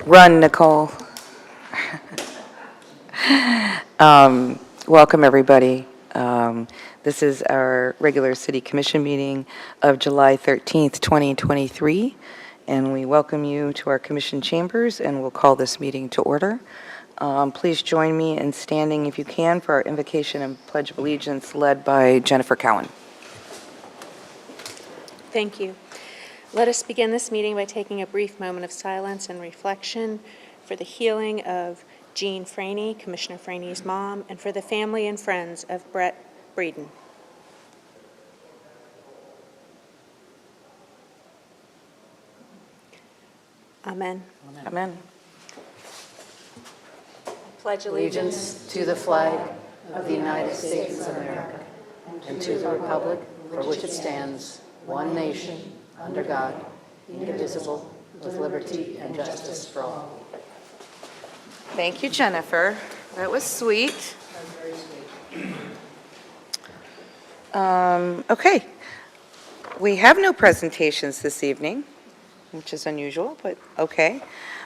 Run, Nicole. Welcome, everybody. This is our regular City Commission meeting of July 13th, 2023, and we welcome you to our Commission chambers, and we'll call this meeting to order. Please join me in standing, if you can, for our invocation and Pledge of Allegiance led by Jennifer Cowan. Thank you. Let us begin this meeting by taking a brief moment of silence and reflection for the healing of Jean Franey, Commissioner Franey's mom, and for the family and friends of Brett Breeden. Amen. Amen. Pledge Allegiance to the flag of the United States of America and to the republic for which it stands, one nation, under God, indivisible, with liberty and justice for all. Thank you, Jennifer. That was sweet. Okay. We have no presentations this evening, which is unusual, but okay.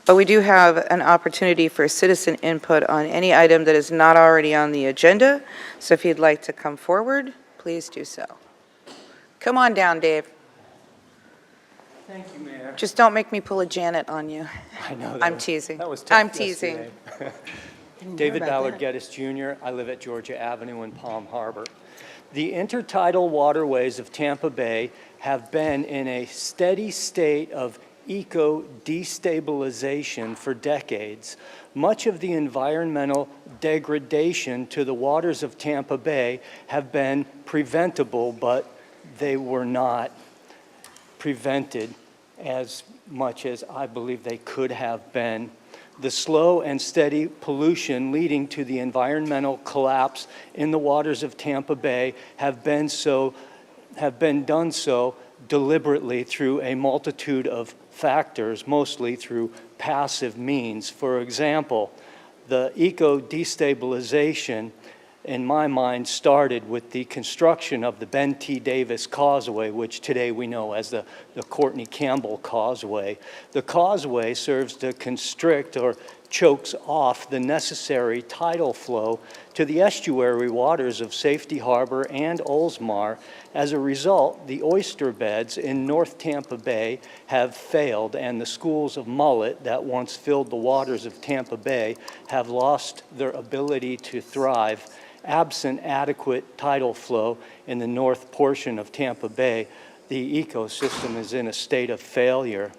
But we do have an opportunity for citizen input on any item that is not already on the agenda. So if you'd like to come forward, please do so. Come on down, Dave. Thank you, Mayor. Just don't make me pull a Janet on you. I know. I'm teasing. That was tough. I'm teasing. Yesterday. David Ballard Geddes Jr. I live at Georgia Avenue in Palm Harbor. The intertidal waterways of Tampa Bay have been in a steady state of eco-destabilization for decades. Much of the environmental degradation to the waters of Tampa Bay have been preventable, but they were not prevented as much as I believe they could have been. The slow and steady pollution leading to the environmental collapse in the waters of Tampa Bay have been done so deliberately through a multitude of factors, mostly through passive means. For example, the eco-destabilization, in my mind, started with the construction of the Ben T. Davis Causeway, which today we know as the Courtney Campbell Causeway. The causeway serves to constrict or chokes off the necessary tidal flow to the estuary waters of Safety Harbor and Oldsmar. As a result, the oyster beds in North Tampa Bay have failed, and the schools of mullet that once filled the waters of Tampa Bay have lost their ability to thrive. Absent adequate tidal flow in the north portion of Tampa Bay, the ecosystem is in a state of failure.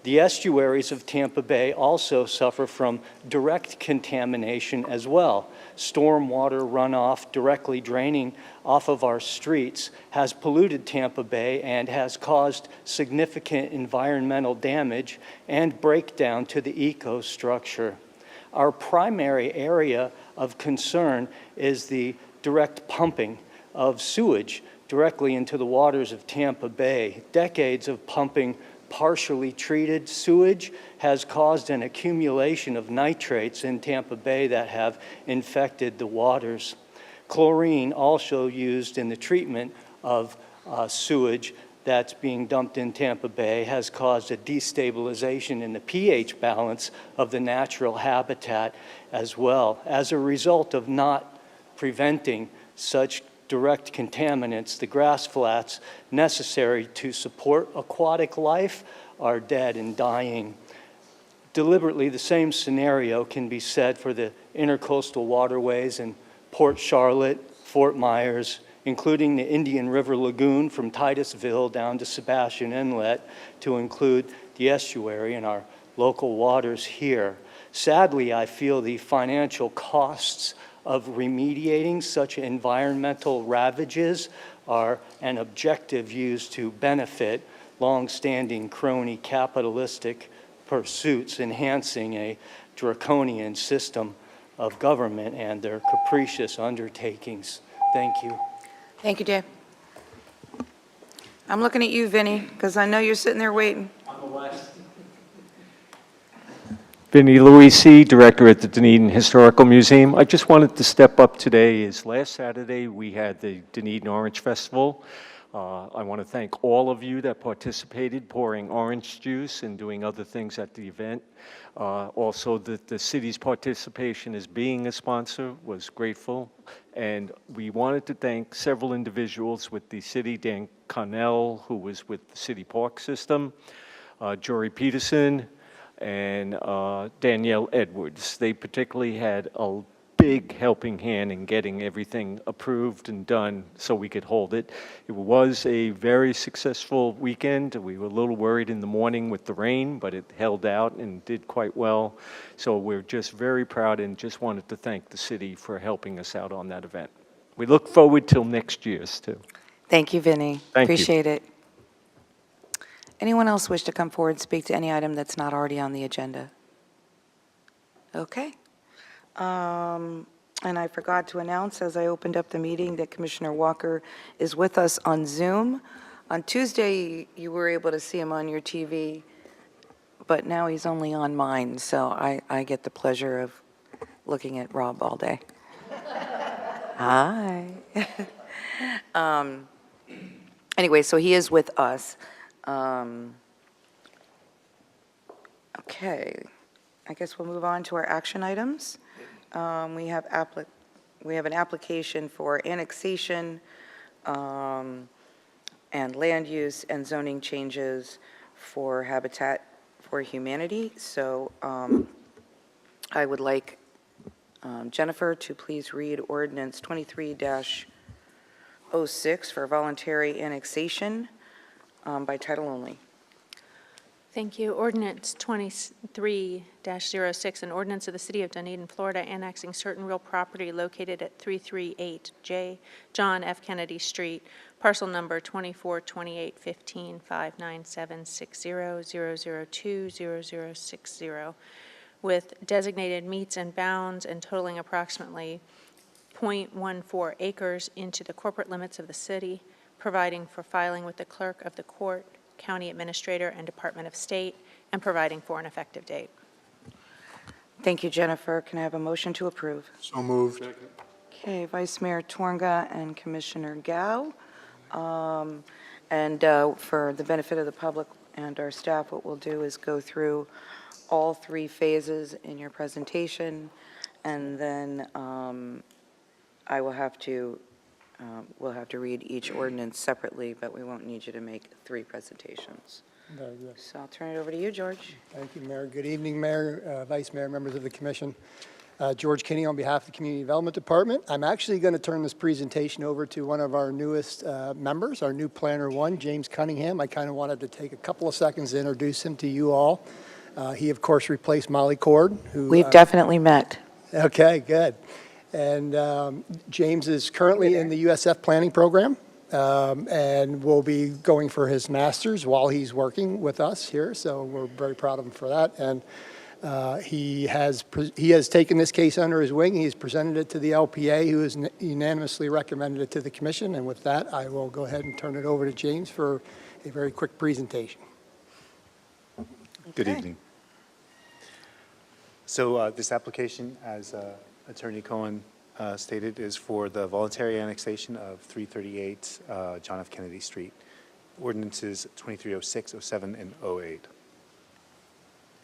The estuaries of Tampa Bay also suffer from direct contamination as well. Stormwater runoff directly draining off of our streets has polluted Tampa Bay and has caused significant environmental damage and breakdown to the ecostructure. Our primary area of concern is the direct pumping of sewage directly into the waters of Tampa Bay. Decades of pumping partially treated sewage has caused an accumulation of nitrates in Tampa Bay that have infected the waters. Chlorine, also used in the treatment of sewage that's being dumped in Tampa Bay, has caused a destabilization in the pH balance of the natural habitat as well. As a result of not preventing such direct contaminants, the grass flats necessary to support aquatic life are dead and dying. Deliberately, the same scenario can be said for the intercoastal waterways in Port Charlotte, Fort Myers, including the Indian River Lagoon from Titusville down to Sebastian Inlet, to include the estuary and our local waters here. Sadly, I feel the financial costs of remediating such environmental ravages are an objective used to benefit long-standing crony capitalistic pursuits, enhancing a draconian system of government and their capricious undertakings. Thank you. Thank you, Dave. I'm looking at you, Vinny, because I know you're sitting there waiting. On the west. Vinny Luisi, director at the Dunedin Historical Museum. I just wanted to step up today. Last Saturday we had the Dunedin Orange Festival. I want to thank all of you that participated, pouring orange juice and doing other things at the event. Also, the city's participation as being a sponsor was grateful. And we wanted to thank several individuals with the city, Dan Connell, who was with the city park system, Jory Peterson, and Danielle Edwards. They particularly had a big helping hand in getting everything approved and done so we could hold it. It was a very successful weekend. We were a little worried in the morning with the rain, but it held out and did quite well. So we're just very proud and just wanted to thank the city for helping us out on that event. We look forward till next year's too. Thank you, Vinny. Thank you. Appreciate it. Anyone else wish to come forward and speak to any item that's not already on the agenda? Okay. And I forgot to announce as I opened up the meeting that Commissioner Walker is with us on Zoom. On Tuesday, you were able to see him on your TV, but now he's only on mine, so I get the pleasure of looking at Rob all day. Hi. Anyway, so he is with us. Okay, I guess we'll move on to our action items. We have an application for annexation and land use and zoning changes for Habitat for Humanity. So I would like Jennifer to please read ordinance 23-06 for voluntary annexation by title only. Thank you. Ordinance 23-06, an ordinance of the City of Dunedin, Florida, annexing certain real property located at 338 J. John F. Kennedy Street, parcel number 242815597600020060, with designated meets and bounds and totaling approximately 0.14 acres into the corporate limits of the city, providing for filing with the clerk of the court, county administrator, and Department of State, and providing for an effective date. Thank you, Jennifer. Can I have a motion to approve? So moved. Okay, Vice Mayor Tornga and Commissioner Gao. For the benefit of the public and our staff, what we'll do is go through all three phases in your presentation, and then we'll have to read each ordinance separately, but we won't need you to make three presentations. Very good. So I'll turn it over to you, George. Thank you, Mayor. Good evening, Mayor, Vice Mayor, members of the Commission. George Kinney on behalf of the Community Development Department. I'm actually going to turn this presentation over to one of our newest members, our new Planner 1, James Cunningham. I kind of wanted to take a couple of seconds to introduce him to you all. He, of course, replaced Molly Cord, who... We've definitely met. Okay, good. And James is currently in the USF planning program and will be going for his master's while he's working with us here. So we're very proud of him for that. And he has taken this case under his wing. He's presented it to the LPA, who has unanimously recommended it to the commission. And with that, I will go ahead and turn it over to James for a very quick presentation. Good Okay. evening. So this application, as Attorney Cohen stated, is for the voluntary annexation of 338 John F. Kennedy Street. Ordinances 2306, 07, and 08.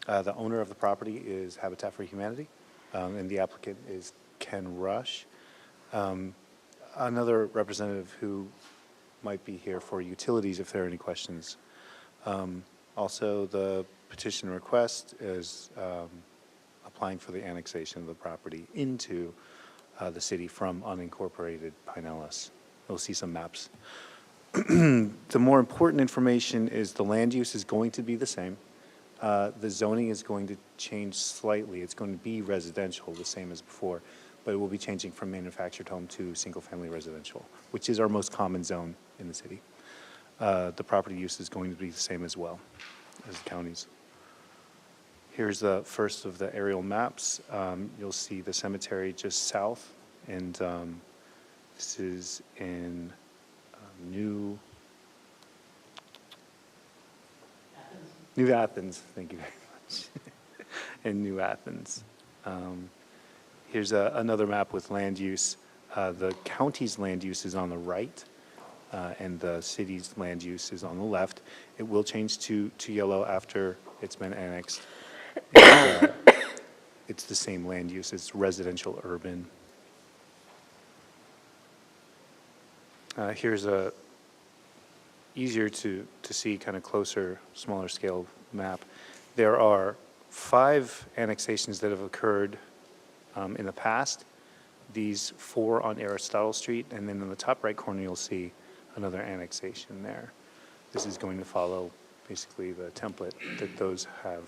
The owner of the property is Habitat for Humanity, and the applicant is Ken Rush. Another representative who might be here for utilities if there are any questions. Also, the petition request is applying for the annexation of the property into the city from unincorporated Pinellas. You'll see some maps. The more important information is the land use is going to be the same. The zoning is going to change slightly. It's going to be residential, the same as before, but it will be changing from manufactured home to single-family residential, which is our most common zone in the city. The property use is going to be the same as well as the counties. Here's the first of the aerial maps. You'll see the cemetery just south, and this is in New Athens. Thank you very much. In New Athens. Here's another map with land use. The county's land use is on the right, and the city's land use is on the left. It will change to yellow after it's been annexed. And, it's the same land use, it's residential urban. Here's a easier to see, kind of closer, smaller scale map. There are 5 annexations that have occurred in the past. These 4 on Aristotle Street, and then in the top right corner, you'll see another annexation there. This is going to follow basically the template that those have.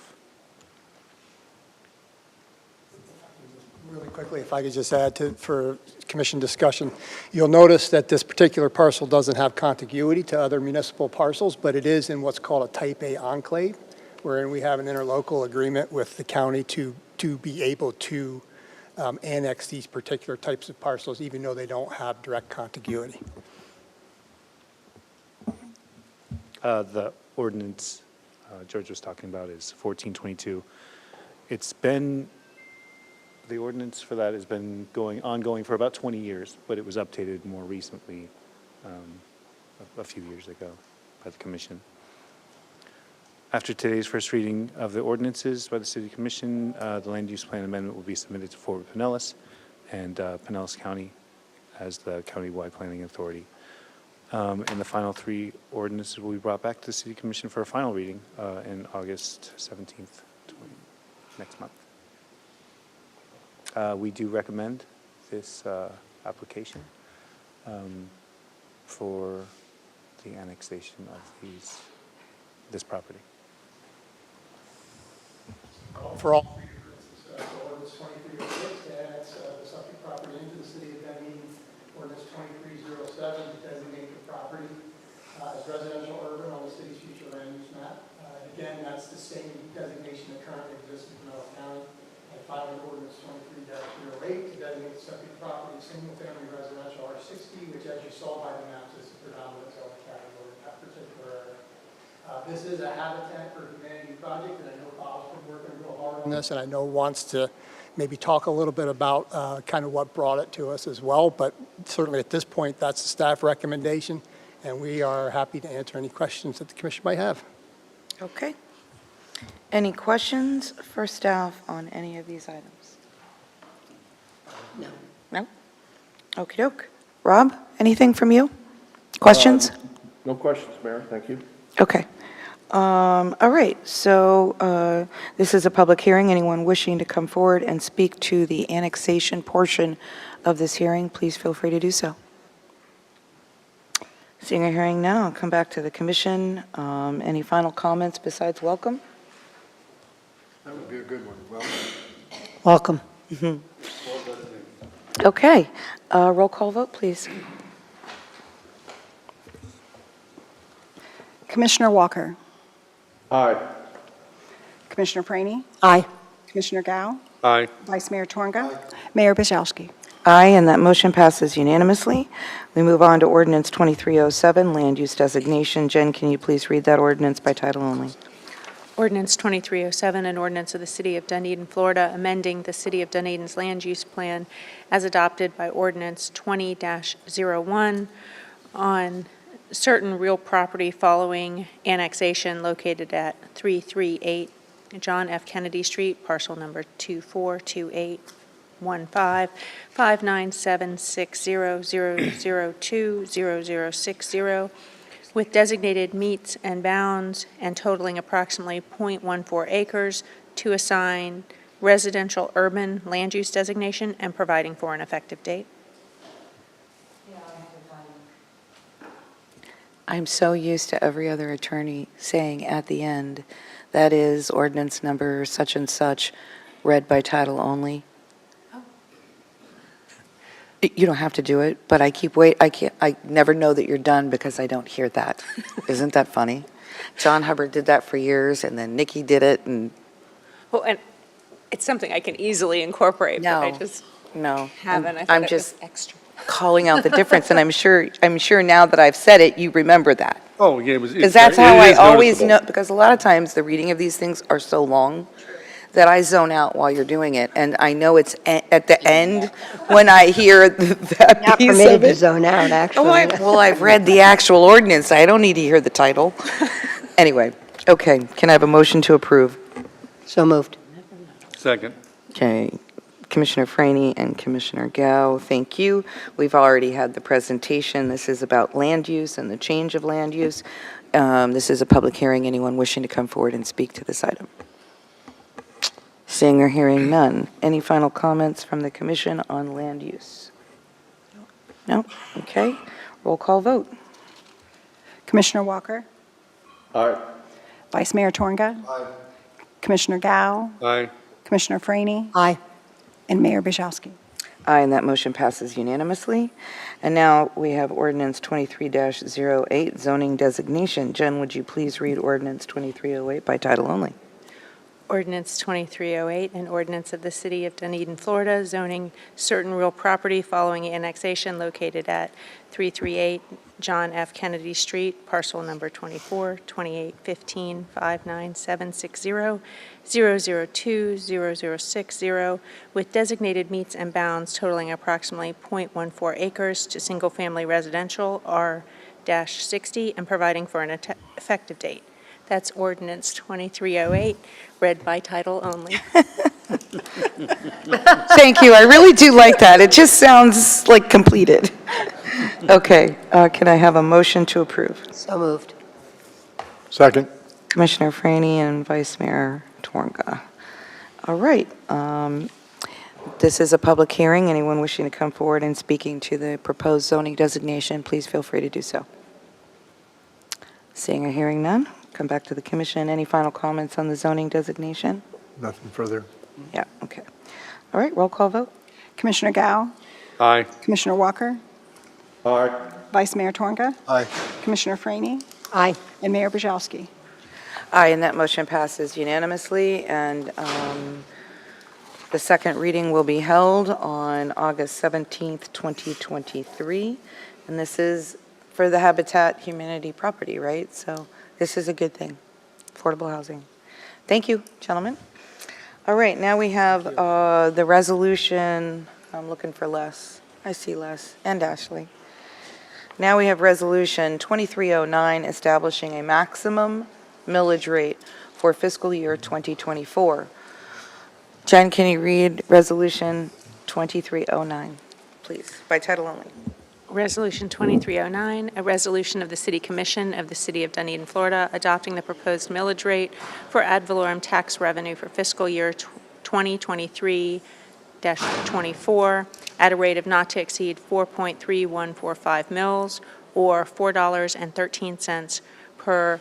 Really quickly, if I could just add for commission discussion, you'll notice that this particular parcel doesn't have contiguity to other municipal parcels, but it is in what's called a Type A enclave, wherein we have an interlocal agreement with the county to be able to annex these particular types of parcels, even though they don't have direct contiguity. The ordinance George was talking about is 1422. The ordinance for that has been ongoing for about 20 years, but it was updated more recently, a few years ago, by the commission. After today's first reading of the ordinances by the City Commission, the land use plan amendment will be submitted to Fort Pinellas and Pinellas County as the countywide planning authority. And the final 3 ordinances will be brought back to the City Commission for a final reading in August 17th, next month. We do recommend this application for the annexation of this property. For all 3 ordinances, ordinance 2306 to annex the subject property into the city of Dunedin, ordinance 2307 to designate the property as residential urban on the city's future land use map. Again, that's the same designation that currently exists in Pinellas County. And finally, ordinance 23-08 to designate the subject property single-family residential R60, which, as you saw by the maps, is the predominant zone category in that particular area. This is a Habitat for Humanity project, and I know Bob's been working real hard on this, and I know wants to maybe talk a little bit about kind of what brought it to us as well, but certainly at this point, that's the staff recommendation, and we are happy to answer any questions that the commission might have. Okay. Any questions for staff on any of these items? No. No? Okey-doke. Rob, anything from you? Questions? No questions, Mayor. Thank you. Okay. All right, so this is a public hearing. Anyone wishing to come forward and speak to the annexation portion of this hearing, please feel free to do so. Seeing or hearing now, I'll come back to the commission. Any final comments besides welcome? That would be a good one. Well, Welcome. Okay, roll call vote, please. Commissioner Walker. aye. Commissioner Praney. Aye. Commissioner Gao. Aye. Vice Mayor Torga. Mayor Bajowski. Aye, and that motion passes unanimously. We move on to ordinance 2307, land use designation. Jen, can you please read that ordinance by title only? Ordinance 2307, an ordinance of the City of Dunedin, Florida, amending the City of Dunedin's land use plan as adopted by Ordinance 20-01 on certain real property following annexation located at 338 John F. Kennedy Street, parcel number 24285597600020060, with designated meets and bounds and totaling approximately .14 acres to assign residential urban land use designation and providing for an effective date. I'm so used to every other attorney saying at the end, that is ordinance number such and such, read by title only. You don't have to do it, but I never know that you're done because I don't hear that. Isn't that funny? John Hubbard did that for years, and then Nikki did it, and Well, and it's something I can easily incorporate, but I No. just no. haven't. I I'm thought it was just extra. calling out the difference, and I'm sure now that I've said it, you remember that. Oh, yeah, it was. Because that's how I always know, because a lot of times the reading of these things are so long that I zone out while you're doing it, and I know it's at the end when I hear that Not piece permitted of to it. zone out, Oh, actually. well, I've read the actual ordinance. I don't need to hear the title. Anyway, okay, can I have a motion to approve? So moved. Second. Okay, Commissioner Franny and Commissioner Gao, thank you. We've already had the presentation. This is about land use and the change of land use. This is a public hearing. Anyone wishing to come forward and speak to this item? Seeing or hearing none. Any final comments from the commission on land use? No? Okay. Roll call vote. Commissioner Walker, Aye. Vice Mayor Torga. Commissioner Gao, Aye. Commissioner Franny, Aye. and Mayor Burzowski. Aye, and that motion passes unanimously. And now we have ordinance 23-08, zoning designation. Jen, would you please read ordinance 2308 by title only? Ordinance 2308, an ordinance of the City of Dunedin, Florida, zoning certain real property following annexation located at 338 John F. Kennedy Street, parcel number 24, 2815 59760 002 0060, with designated meets and bounds totaling approximately .14 acres to single-family residential R-60 and providing for an effective date. That's ordinance 2308, read by title only. Thank you. I really do like that. It just sounds like completed. Okay, can I have a motion to approve? So moved. Second. Commissioner Franny and Vice Mayor Torga. All right. This is a public hearing. Anyone wishing to come forward and speaking to the proposed zoning designation, please feel free to do so. Seeing or hearing none, come back to the commission. Any final comments on the zoning designation? Nothing further. Yeah, okay. All right, roll call vote. Commissioner Gao, Aye. Commissioner Walker, Aye. Vice Mayor Torga, Aye. Commissioner Franny, Aye. and Mayor Burzowski. Aye, and that motion passes unanimously, and the second reading will be held on August 17th, 2023, and this is for the Habitat Humanity property, right? So this is a good thing, affordable housing. Thank you, gentlemen. All right, now we have the resolution. I'm looking for Les. I see Les and Ashley. Now we have Resolution 2309, establishing a maximum millage rate for fiscal year 2024. Jen, can you read Resolution 2309, please, by title only? Resolution 2309, a resolution of the City Commission of the City of Dunedin, Florida, adopting the proposed millage rate for ad valorem tax revenue for fiscal year 2023-24 at a rate of not to exceed 4.3145 mils or $4.13 per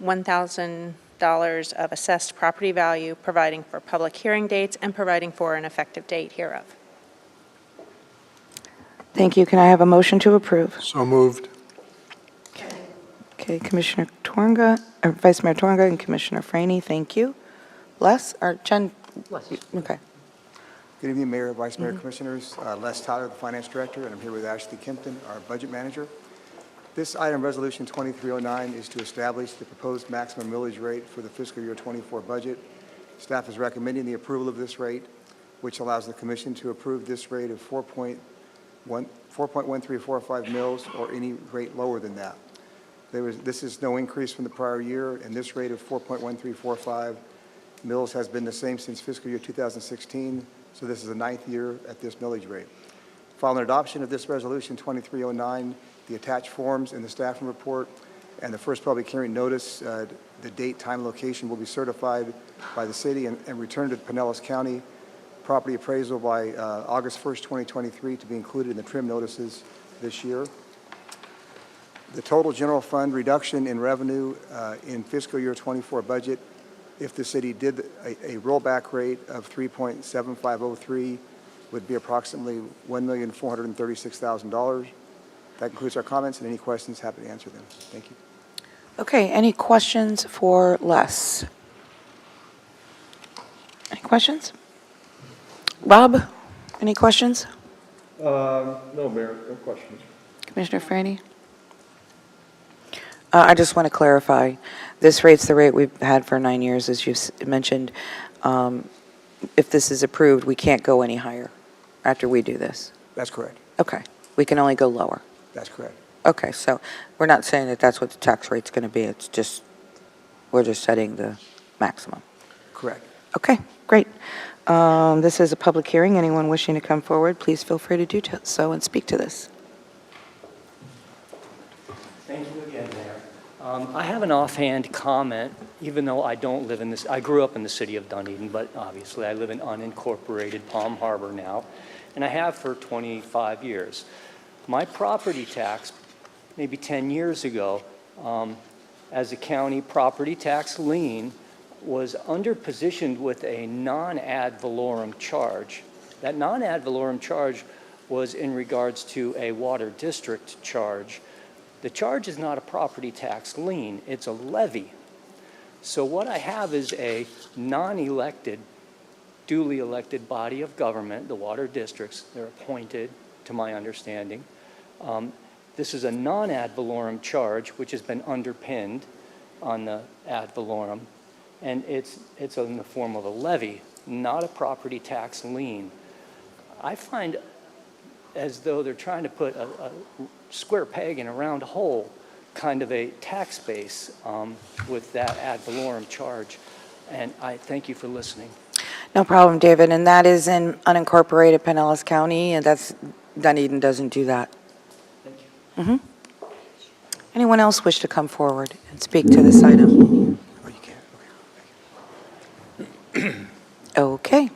$1,000 of assessed property value, providing for public hearing dates and providing for an effective date hereof. Thank you. Can I have a motion to approve? So moved. Okay, Commissioner Torga, or Vice Mayor Torga and Commissioner Franny, thank you. Les, or Jen? Okay. Good evening, Mayor, Vice Mayor, Commissioners. Les Tyler, the Finance Director, and I'm here with Ashley Kempton, our Budget Manager. This item, Resolution 2309, is to establish the proposed maximum millage rate for the fiscal year 24 budget. Staff is recommending the approval of this rate, which allows the Commission to approve this rate of 4.1345 mils or any rate lower than that. This is no increase from the prior year, and this rate of 4.1345 mils has been the same since fiscal year 2016, so this is the 9th year at this millage rate. Following adoption of this Resolution 2309, the attached forms in the staffing report and the first public hearing notice, the date, time, location will be certified by the city and returned to Pinellas County. Property appraisal by August 1st, 2023 to be included in the trim notices this year. The total general fund reduction in revenue in fiscal year 24 budget, if the city did a rollback rate of 3.7503, would be approximately $1,436,000. That concludes our comments, and any questions, happy to answer them. Thank you. Okay, any questions for Les? Any questions? Rob, any questions? No, Mayor, no questions. Commissioner Franny? I just want to clarify. This rate's the rate we've had for 9 years, as you mentioned. If this is approved, we can't go any higher after we do this. That's correct. Okay, we can only go lower. That's correct. Okay, so we're not saying that that's what the tax rate's going to be, it's just, we're just setting the maximum. Correct. Okay, great. This is a public hearing. Anyone wishing to come forward, please feel free to do so and speak to this. Thank you again, Mayor. I have an offhand comment, even though I don't live in this, I grew up in the city of Dunedin, but obviously I live in unincorporated Palm Harbor now, and I have for 25 years. My property tax, maybe 10 years ago, as a county property tax lien, was underpositioned with a non-ad valorem charge. That non-ad valorem charge was in regards to a water district charge. The charge is not a property tax lien, it's a levy. So what I have is a non-elected, duly elected body of government, the water districts, they're appointed, to my understanding. This is a non-ad valorem charge, which has been underpinned on the ad valorem, and it's in the form of a levy, not a property tax lien. I find as though they're trying to put a square peg in a round hole, kind of a tax base with that ad valorem charge. And I thank you for listening. No problem, David, and that is in unincorporated Pinellas County, and that's, Dunedin doesn't do that. Thank you. Anyone else wish to come forward and speak to this item? Oh, you can't? Okay.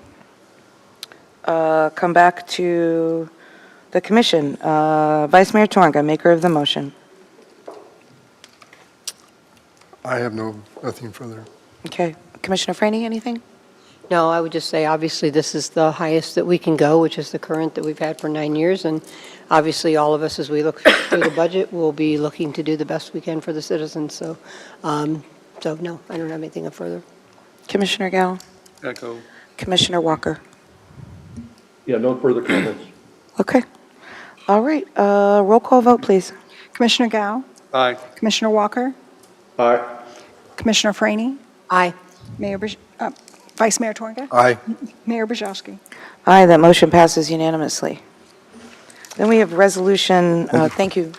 Come back to the commission. Vice Mayor Torga, maker of the motion. I have nothing further. Okay. Commissioner Franny, anything? No, I would just say, obviously, this is the highest that we can go, which is the current that we've had for 9 years. And obviously, all of us, as we look through the budget, will be looking to do the best we can for the citizens. So, no, I don't have anything further. Commissioner Gao? Echo. Commissioner Walker? Yeah, no further comments. Okay. All right. Roll call vote, please. Commissioner Gao, Aye. Commissioner Walker, Aye. Commissioner Franny, Aye. Vice Mayor Torga, Aye. Mayor Brzezowski. Aye, that motion passes unanimously. Then we have resolution, thank you,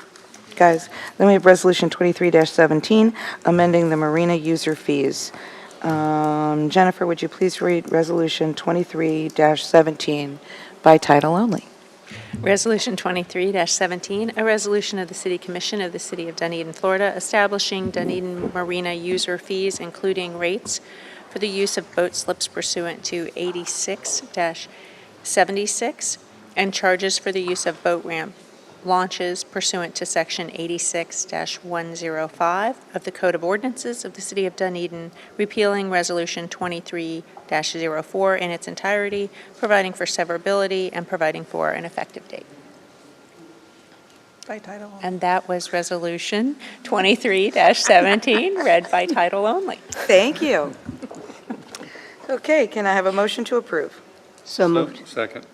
guys. Then we have resolution 23-17, amending the marina user fees. Jennifer, would you please read resolution 23-17 by title only? Resolution 23-17, a resolution of the City Commission of the City of Dunedin, Florida, establishing Dunedin Marina user fees, including rates for the use of boat slips pursuant to 86-76, and charges for the use of boat ramp launches pursuant to Section 86-105 of the Code of Ordinances of the City of Dunedin, repealing Resolution 23-04 in its entirety, providing for severability, and providing for an effective date. By title only. And that was Resolution 23-17, read by title only. Thank you. Okay, can I have a motion to approve? So moved. Second.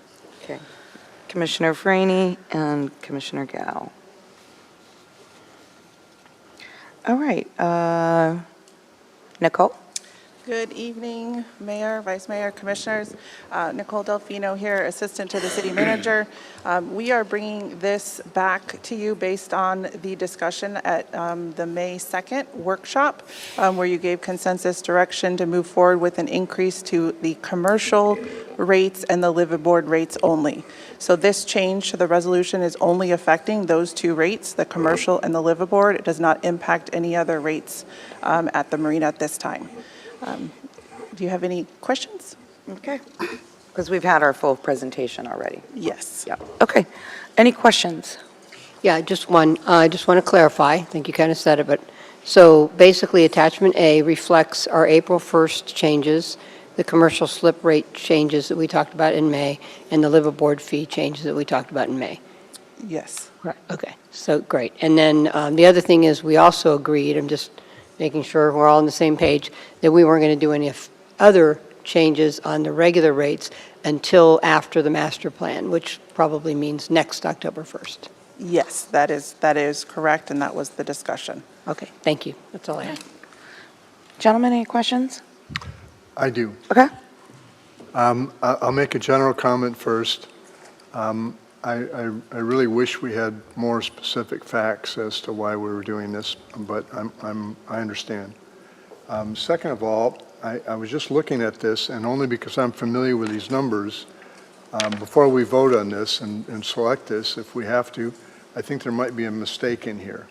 Okay. Commissioner Franny and Commissioner Gao. All right. Nicole? Good evening, Mayor, Vice Mayor, Commissioners. Nicole Delfino here, Assistant to the City Manager. We are bringing this back to you based on the discussion at the May 2nd workshop, where you gave consensus direction to move forward with an increase to the commercial rates and the liveaboard rates only. So this change to the resolution is only affecting those two rates, the commercial and the liveaboard. It does not impact any other rates at the marina at this time. Do you have any questions? Okay. Because we've had our full presentation already. Yes. Yeah. Okay. Any questions? Yeah, just one. I just want to clarify. I think you kind of said it, but so basically, attachment A reflects our April 1st changes, the commercial slip rate changes that we talked about in May, and the liveaboard fee changes that we talked about in May. Yes. Right. Okay. So great. And then the other thing is, we also agreed. I'm just making sure we're all on the same page, that we weren't going to do any other changes on the regular rates until after the master plan, which probably means next October 1st. Yes, that is correct, and that was the discussion. Okay, thank you. That's all I have. Gentlemen, any questions? I do. Okay. I'll make a general comment first. I really wish we had more specific facts as to why we were doing this, but I understand. Second of all, I was just looking at this, and only because I'm familiar with these numbers, before we vote on this and select this, if we have to, I think there might be a mistake in here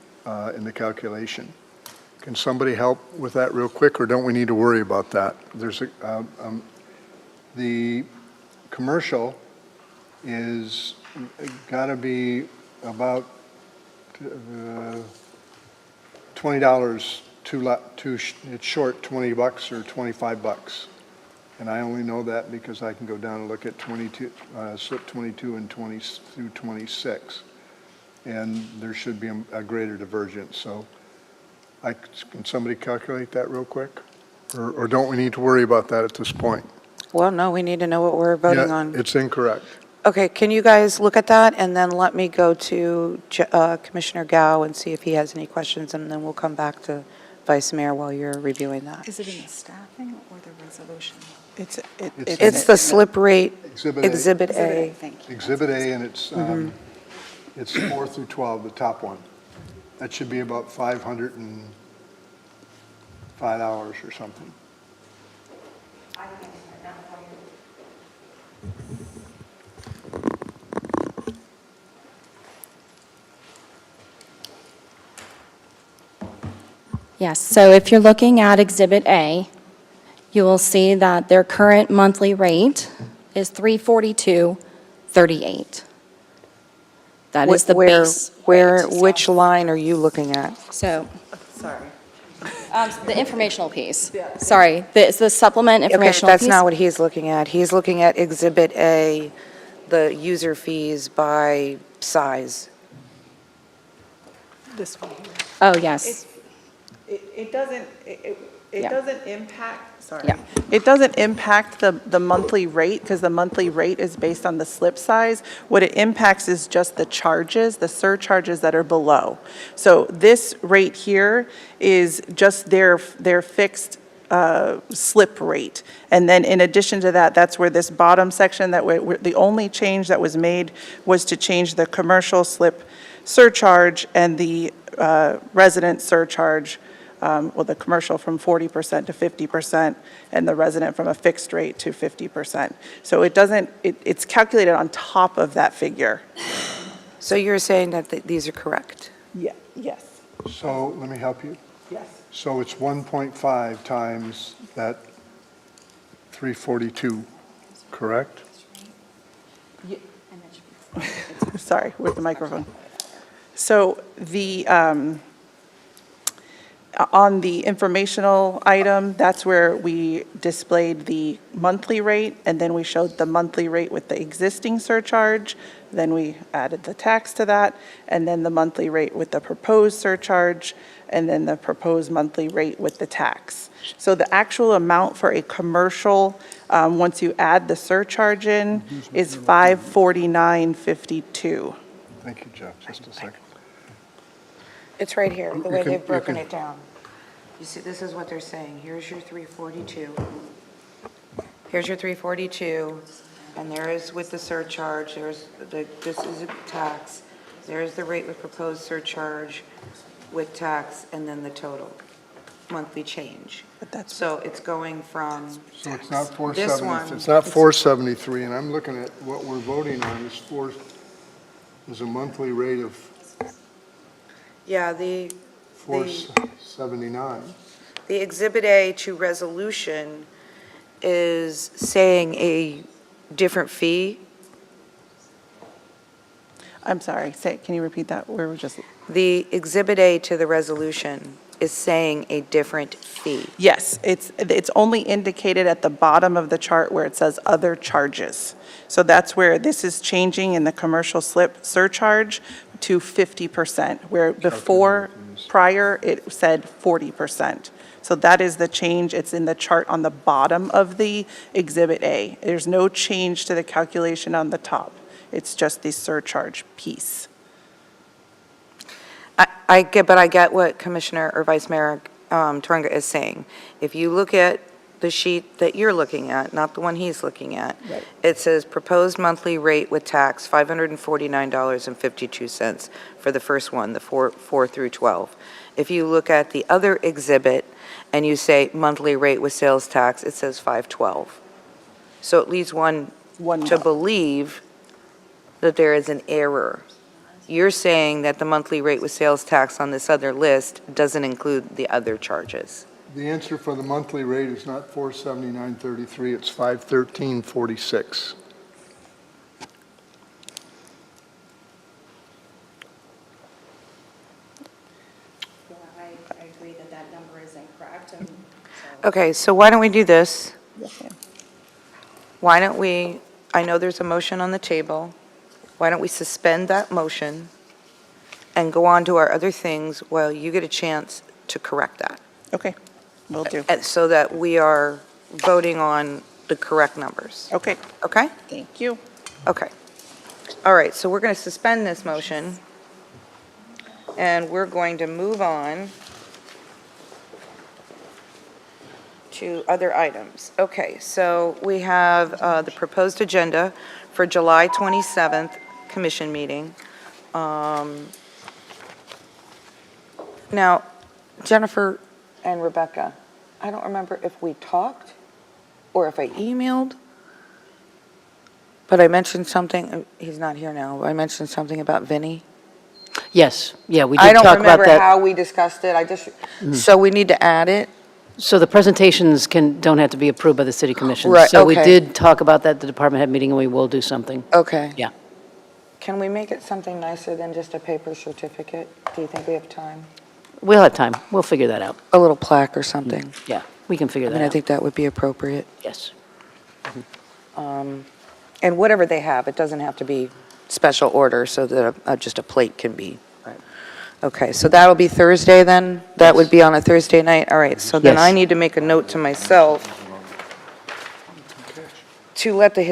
in the calculation. Can somebody help with that real quick, or don't we need to worry about that? There's the commercial is got to be about $20 it's short $20 or $25. And I only know that because I can go down and look at 22, slip 22 and 20 through 26. And there should be a greater divergence. So can somebody calculate that real quick? Or don't we need to worry about that at this point? Well, no, we need to know what we're voting Yeah, on. it's incorrect. Okay, can you guys look at that, and then let me go to Commissioner Gao and see if he has any questions, and then we'll come back to Vice Mayor while you're reviewing that. Is it in the staffing or the resolution? It's the slip rate, Exhibit A. Exhibit A. Thank you. Exhibit A, and it's 4 through 12, the top one. That should be about $505 or something. Yes, so if you're looking at Exhibit A, you will see that their current monthly rate is $342.38. That is the base rate. Which line are you looking at? So, Sorry. the informational piece. Sorry, it's the supplement Okay, informational piece. that's not what he's looking at. He's looking at Exhibit A, the user fees by size. This one here. Oh, yes. It doesn't, it Yeah. doesn't impact, sorry. Yeah. It doesn't impact the monthly rate, because the monthly rate is based on the slip size. What it impacts is just the charges, the surcharges that are below. So this rate here is just their fixed slip rate. And then in addition to that, that's where this bottom section, the only change that was made was to change the commercial slip surcharge and the resident surcharge, well, the commercial from 40% to 50%, and the resident from a fixed rate to 50%. So it doesn't, it's calculated on top of that figure. So you're saying that these are correct? Yeah, yes, So let me help you. yes. So it's 1.5 times that 342, correct? Sorry, with the microphone. So the, on the informational item, that's where we displayed the monthly rate, and then we showed the monthly rate with the existing surcharge. Then we added the tax to that, and then the monthly rate with the proposed surcharge, and then the proposed monthly rate with the tax. So the actual amount for a commercial, once you add the surcharge in, is $549.52. Thank you, Jeff. Just a second. It's right here, the You way can- they've you broken can- it down. You see, this is what they're saying. Here's your 342. Here's your 342, and there is with the surcharge, this is a tax. There's the rate with proposed surcharge with tax, and then the total monthly change. But that's, So it's going from, So it's not This 470, one- it's not 473, and I'm looking at what we're voting on is a monthly rate of yeah, the 479. The Exhibit A to resolution is saying a different fee. I'm sorry, can you repeat that? We were just, The Exhibit A to the resolution is saying a different fee. yes, it's only indicated at the bottom of the chart where it says other charges. So that's where this is changing in the commercial slip surcharge to 50%, where before, prior, it said 40%. So that is the change. It's in the chart on the bottom of the Exhibit A. There's no change to the calculation on the top. It's just the surcharge piece. I get what Commissioner or Vice Mayor Turinga is saying. If you look at the sheet that you're looking at, not the one he's looking at, Right. it says proposed monthly rate with tax, $549.52 for the first one, the 4 through 12. If you look at the other exhibit and you say monthly rate with sales tax, it says 512. So it leads one to believe that there is an error. You're saying that the monthly rate with sales tax on this other list doesn't include the other charges. The answer for the monthly rate is not 479.33, it's 513.46. I agree that that number is incorrect. Okay, so why don't we do this? Why don't we, I know there's a motion on the table. Why don't we suspend that motion and go on to our other things while you get a chance to correct that? Okay, will do. So that we are voting on the correct numbers. Okay, Okay? thank you. Okay. All right, so we're going to suspend this motion, and we're going to move on to other items. Okay, so we have the proposed agenda for July 27th commission meeting. Now, Jennifer and Rebecca, I don't remember if we talked or if I emailed, but I mentioned something, he's not here now, I mentioned something about Vinnie. Yes, yeah, we I did don't talk about remember that. how we discussed it, so we need to add it? So the presentations don't have to be approved by the city commission. Right, So we okay. did talk about that at the department head meeting, and we will do something. Okay. Yeah. Can we make it something nicer than just a paper certificate? Do you think we have time? We'll have time. We'll figure that out. A little plaque or something? Yeah, we can figure I that mean, I out. think that would be appropriate. Yes. And whatever they have, it doesn't have to be special order, so that just a plate can be. Right. Okay, so that'll be Thursday then? That would be on a Thursday night? All right, so then I Yes. need to make a note to myself to let the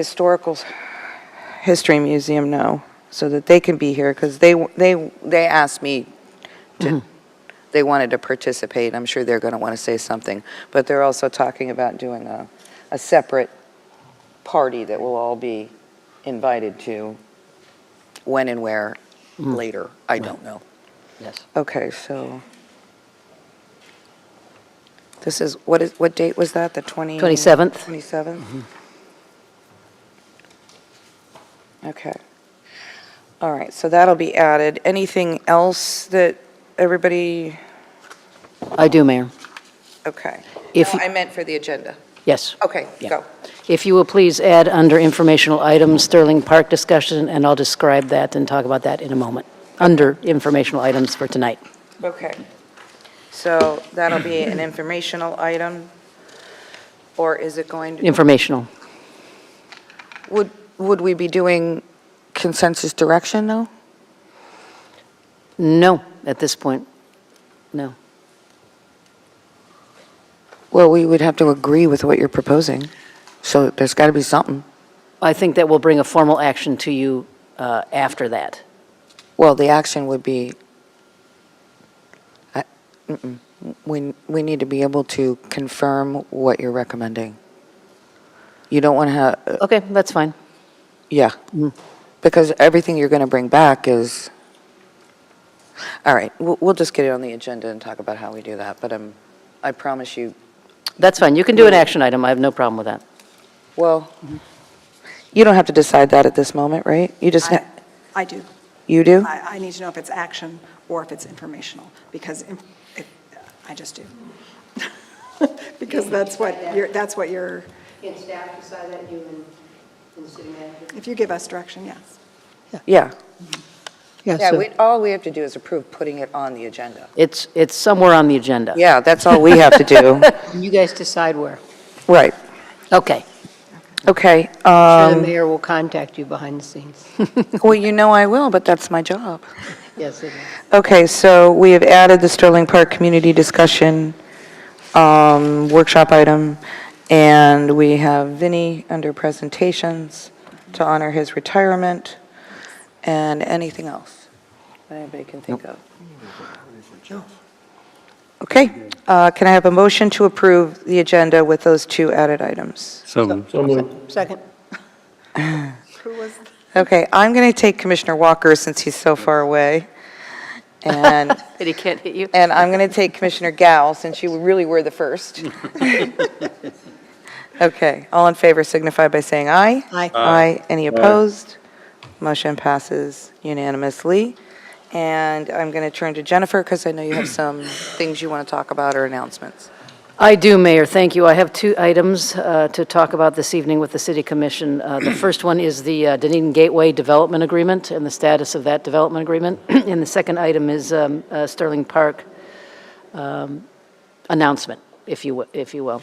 History Museum know, so that they can be here, because they asked me to, they wanted to participate. I'm sure they're going to want to say something, but they're also talking about doing a separate party that we'll all be invited to, when and where later, I don't know. Yes. Okay, so this is, what date was that, the 27th. 27th? Okay. All right, so that'll be added. Anything else that everybody, I do, Mayor. okay. If No, you- I meant for the agenda. Yes. Okay, Yeah. go. If you will please add under informational items, Sterling Park discussion, and I'll describe that and talk about that in a moment, under informational items for tonight. Okay. So that'll be an informational item, or is it going to? Informational. Would we be doing consensus direction, though? No, at this point, no. Well, we would have to agree with what you're proposing, so there's got to be something. I think that will bring a formal action to you after that. Well, the action would be, we need to be able to confirm what you're recommending. You don't want to have, Okay, that's fine. yeah, because everything you're going to bring back is, all right, we'll just get it on the agenda and talk about how we do that, but I promise you, That's fine. You can do an action item. I have no problem with that. well, you don't have to decide that at this moment, right? You just, I do. you do? I need to know if it's action or if it's informational, because I just do. Because that's what you're, Can staff decide that, you and the city manager? if you give us direction, yes. Yeah. Yeah, Yeah, all we have to do is approve putting it on the agenda. It's somewhere on the agenda. Yeah, that's all we have to do. You guys decide where. Right, Okay. okay. The mayor will contact you behind the scenes. Well, you know I will, but that's my job. Yes, it is. Okay, so we have added the Sterling Park Community Discussion workshop item, and we have Vinnie under presentations to honor his retirement, and anything else that anybody can think of. Okay, can I have a motion to approve the agenda with those two added items? Second. Who was, Okay, I'm going to take Commissioner Walker since he's so far away. And, But he can't hit you? and I'm going to take Commissioner Gal since you really were the first. Okay, all in favor signify by saying aye. Aye. Aye. Any opposed? Motion passes unanimously. And I'm going to turn to Jennifer because I know you have some things you want to talk about or announcements. I do, Mayor, thank you. I have two items to talk about this evening with the City Commission. The first one is the Dunedin Gateway Development Agreement and the status of that development agreement. And the second item is Sterling Park announcement, if you will.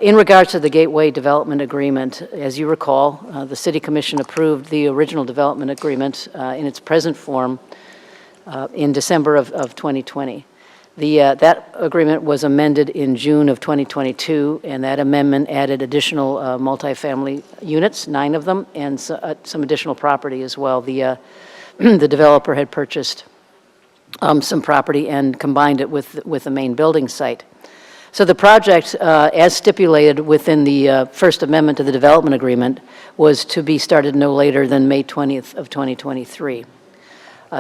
In regards to the Gateway Development Agreement, as you recall, the City Commission approved the original development agreement in its present form in December of 2020. That agreement was amended in June of 2022, and that amendment added additional multifamily units, 9 of them, and some additional property as well. The developer had purchased some property and combined it with the main building site. So the project, as stipulated within the First Amendment to the development agreement, was to be started no later than May 20th of 2023.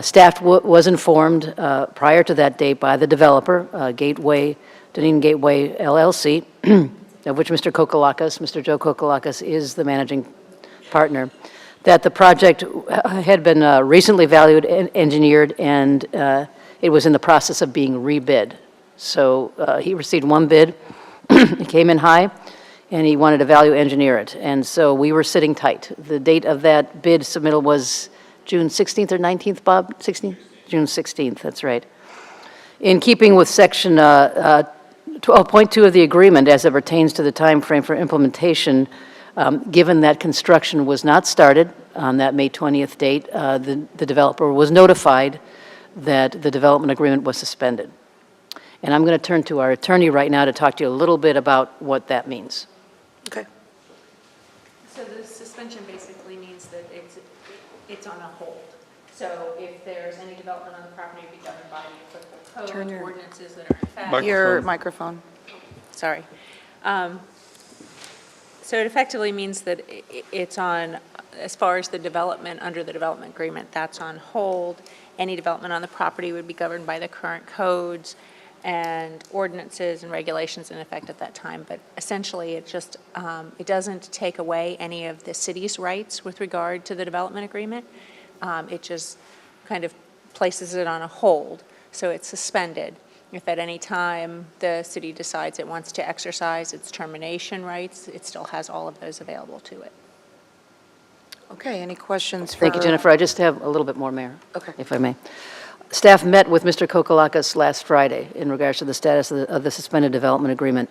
Staff was informed prior to that date by the developer, Dunedin Gateway LLC, of which Mr. Joe Kokolakis is the managing partner, that the project had been recently valued and engineered, and it was in the process of being rebid. So he received one bid, it came in high, and he wanted to value engineer it. And so we were sitting tight. The date of that bid submittal was June 16th or 19th, Bob? 16th? June 16th, that's right. In keeping with section 12.2 of the agreement as it pertains to the time frame for implementation, given that construction was not started on that May 20th date, the developer was notified that the development agreement was suspended. And I'm going to turn to our attorney right now to talk to you a little bit about what that means. Okay. So the suspension basically means that it's on a hold. So if there's any development on the property, it'll be governed by the applicable Turn code your- ordinances that are in effect. Your microphone. Sorry. So it effectively means that it's on, as far as the development under the development agreement, that's on hold. Any development on the property would be governed by the current codes and ordinances and regulations in effect at that time. But essentially, it just, it doesn't take away any of the city's rights with regard to the development agreement. It just kind of places it on a hold, so it's suspended. If at any time the city decides it wants to exercise its termination rights, it still has all of those available to it. Okay, any questions for? Thank you, Jennifer. I just have a little bit more, Mayor, Okay. if I may. Staff met with Mr. Kokolakis last Friday in regards to the status of the suspended development agreement.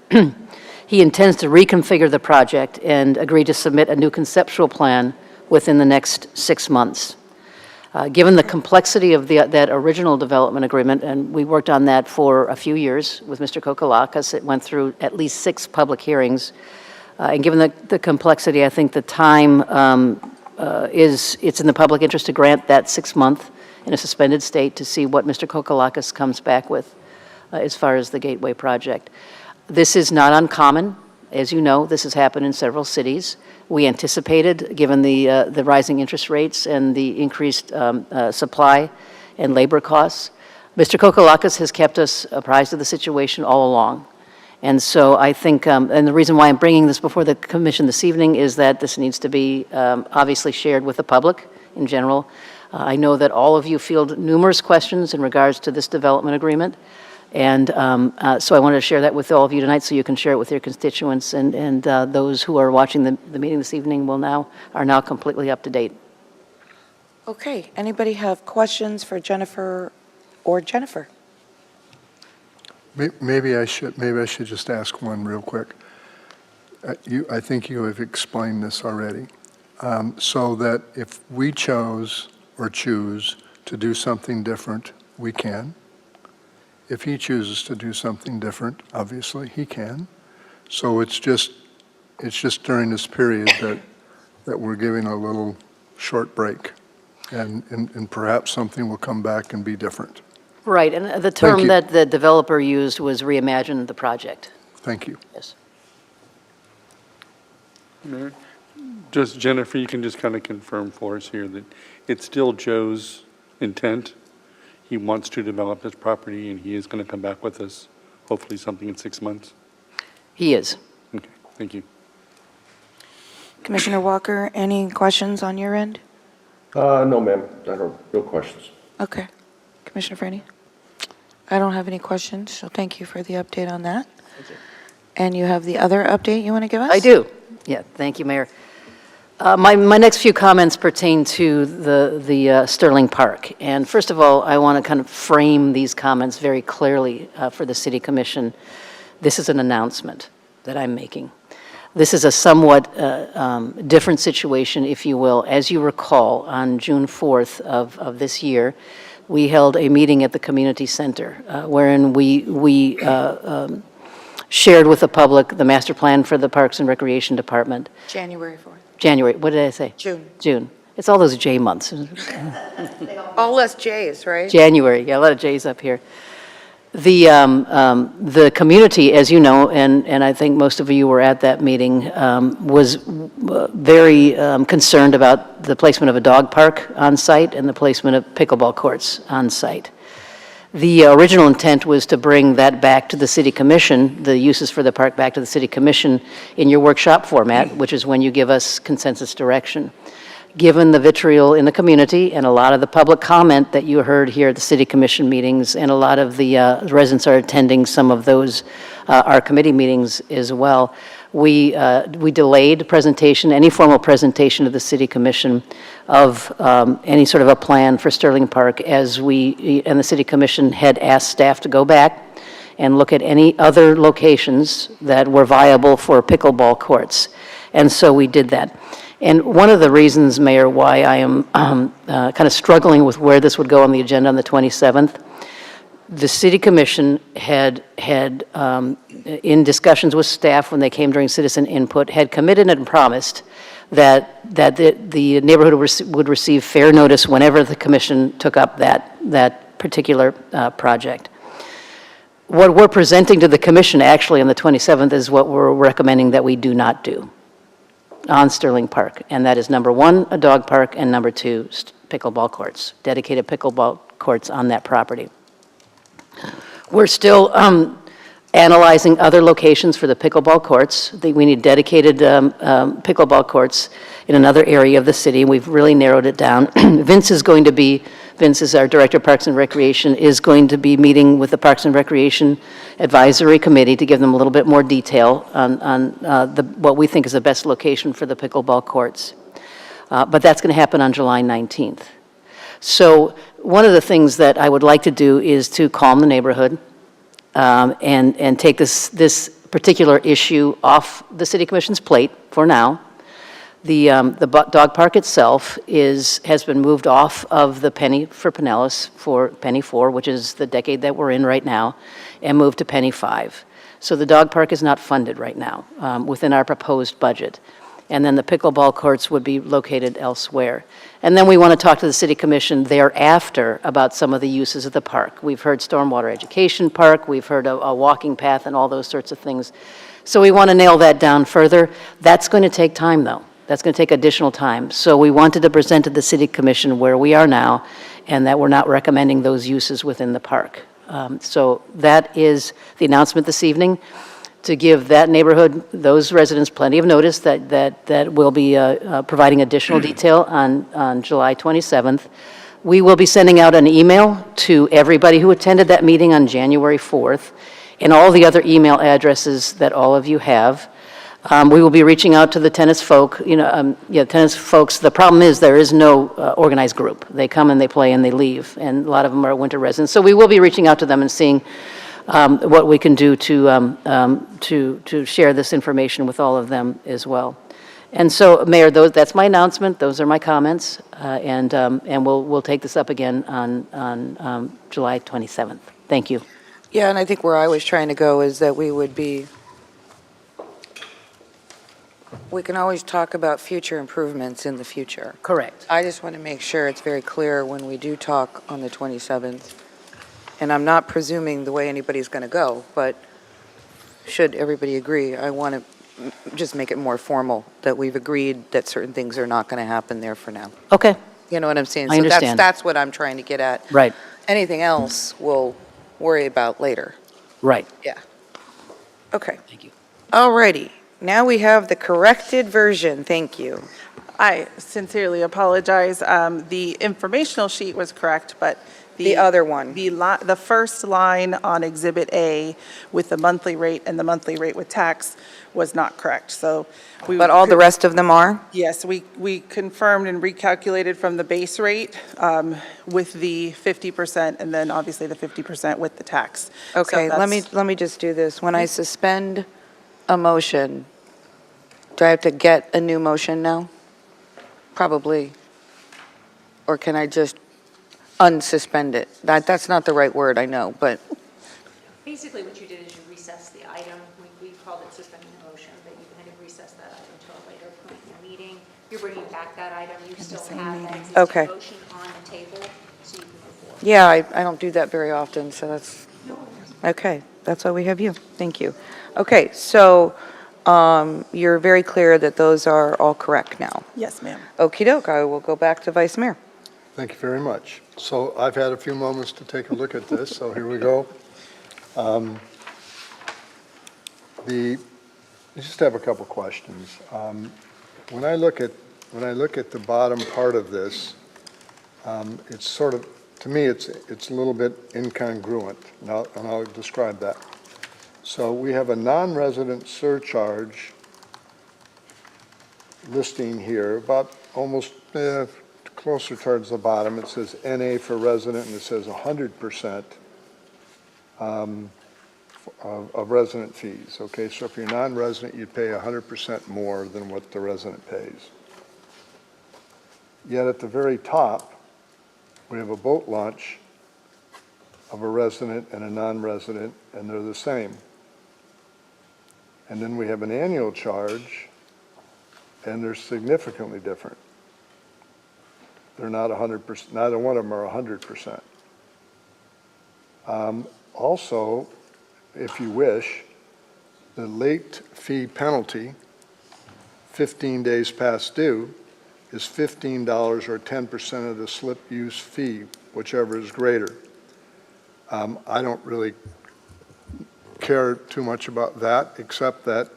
He intends to reconfigure the project and agreed to submit a new conceptual plan within the next 6 months. Given the complexity of that original development agreement, and we worked on that for a few years with Mr. Kokolakis, it went through at least 6 public hearings. And given the complexity, I think the time it's in the public interest to grant that 6-month in a suspended state to see what Mr. Kokolakis comes back with as far as the Gateway project. This is not uncommon. As you know, this has happened in several cities. We anticipated, given the rising interest rates and the increased supply and labor costs. Mr. Kokolakis has kept us apprised of the situation all along. And so I think, and the reason why I'm bringing this before the commission this evening is that this needs to be obviously shared with the public in general. I know that all of you field numerous questions in regards to this development agreement. And so I wanted to share that with all of you tonight so you can share it with your constituents, and those who are watching the meeting this evening are now completely up to date. Okay, anybody have questions for Jennifer or Jennifer? Maybe I should just ask one real quick. I think you have explained this already. So that if we chose or choose to do something different, we can. If he chooses to do something different, obviously he can. So it's just during this period that we're giving a little short break, and perhaps something will come back and be different. Right, and the term you. that the developer used was reimagine the project. Thank you. Yes. Mayor, just Jennifer, you can just kind of confirm for us here that it's still Joe's intent. He wants to develop his property, and he is going to come back with us, hopefully something in 6 months. He is. Okay, thank you. Commissioner Walker, any questions on your end? No, ma'am. I don't, no questions. Okay. Commissioner Franny? I don't have any questions, so thank you for the update on that. And you have the other update you want to give us? I do. Yeah, thank you, Mayor. My next few comments pertain to the Sterling Park. And first of all, I want to kind of frame these comments very clearly for the City Commission. This is an announcement that I'm making. This is a somewhat different situation, if you will. As you recall, on June 4th of this year, we held a meeting at the community center wherein we shared with the public the master plan for the Parks and Recreation Department. January 4th. January, what did I say? June. June. It's all those J months. All less J's, right? January, yeah, a lot of J's up here. The community, as you know, and I think most of you were at that meeting, was very concerned about the placement of a dog park on site and the placement of pickleball courts on site. The original intent was to bring that back to the City Commission, the uses for the park back to the City Commission in your workshop format, which is when you give us consensus direction. Given the vitriol in the community and a lot of the public comment that you heard here at the City Commission meetings, and a lot of the residents are attending some of those, our committee meetings as well, we delayed presentation, any formal presentation to the City Commission of any sort of a plan for Sterling Park, as we and the City Commission had asked staff to go back and look at any other locations that were viable for pickleball courts. And so we did that. And one of the reasons, Mayor, why I am kind of struggling with where this would go on the agenda on the 27th, the City Commission had in discussions with staff when they came during citizen input, had committed and promised that the neighborhood would receive fair notice whenever the commission took up that particular project. What we're presenting to the commission actually on the 27th is what we're recommending that we do not do on Sterling Park, and that is number one, a dog park, and number two, pickleball courts, dedicated pickleball courts on that property. We're still analyzing other locations for the pickleball courts. We need dedicated pickleball courts in another area of the city, and we've really narrowed it down. Vince is our Director of Parks and Recreation, is going to be meeting with the Parks and Recreation Advisory Committee to give them a little bit more detail on what we think is the best location for the pickleball courts. But that's going to happen on July 19th. So one of the things that I would like to do is to calm the neighborhood and take this particular issue off the City Commission's plate for now. The dog park itself has been moved off of the penny for Pinellas for penny 4, which is the decade that we're in right now, and moved to penny 5. So the dog park is not funded right now within our proposed budget. And then the pickleball courts would be located elsewhere. And then we want to talk to the City Commission thereafter about some of the uses of the park. We've heard stormwater education park, we've heard a walking path and all those sorts of things. So we want to nail that down further. That's going to take time, though. That's going to take additional time. So we wanted to present to the City Commission where we are now, and that we're not recommending those uses within the park. So that is the announcement this evening, to give that neighborhood, those residents, plenty of notice that we'll be providing additional detail on July 27th. We will be sending out an email to everybody who attended that meeting on January 4th, and all the other email addresses that all of you have. We will be reaching out to the tennis folk, tennis folks. The problem is there is no organized group. They come and they play and they leave, and a lot of them are winter residents. So we will be reaching out to them and seeing what we can do to share this information with all of them as well. And so, Mayor, that's my announcement. Those are my comments, and we'll take this up again on July 27th. Thank you. Yeah, and I think where I was trying to go is that we can always talk about future improvements in the future. Correct. I just want to make sure it's very clear when we do talk on the 27th and I'm not presuming the way anybody's going to go, but should everybody agree, I want to just make it more formal, that we've agreed that certain things are not going to happen there for now. Okay, You know what I'm saying? I So understand. that's what I'm trying to get at. right, Anything else, we'll worry about later. right. Yeah. Okay. Thank you. All righty. Now we have the corrected version. Thank you. I sincerely apologize. The informational sheet was correct, but The other one. the first line on Exhibit A with the monthly rate and the monthly rate with tax was not correct, so we. But all the rest of them are? Yes, we confirmed and recalculated from the base rate with the 50%, and then obviously the 50% with the tax. So Okay, that's- let me just do this. When I suspend a motion, do I have to get a new motion now? Probably. Or can I just unsuspend it? That's not the right word, I know, but, Basically, what you did is you recessed the item. We called it suspending the motion, but you kind of recessed that item to a later point in the meeting. You're bringing back that item. You still have that Okay. existing motion on the table, so you can move forward. yeah, I don't do that very often, so that's, okay, that's why we have you. Thank you. Okay, so you're very clear that those are all correct now. Yes, ma'am. Okey doke, I will go back to Vice Mayor. Thank you very much. So I've had a few moments to take a look at this, so here we go. I just have a couple questions. When I look at the bottom part of this, it's sort of, to me, it's a little bit incongruent, and I'll describe that. So we have a non-resident surcharge listing here, about almost closer towards the bottom. It says NA for resident, and it says 100% of resident fees. Okay, so if you're non-resident, you'd pay 100% more than what the resident pays. Yet at the very top, we have a boat launch of a resident and a non-resident, and they're the same. And then we have an annual charge, and they're significantly different. They're not 100%, neither one of them are 100%. Also, if you wish, the late fee penalty, 15 days past due, is $15 or 10% of the slip use fee, whichever is greater. I don't really care too much about that, except that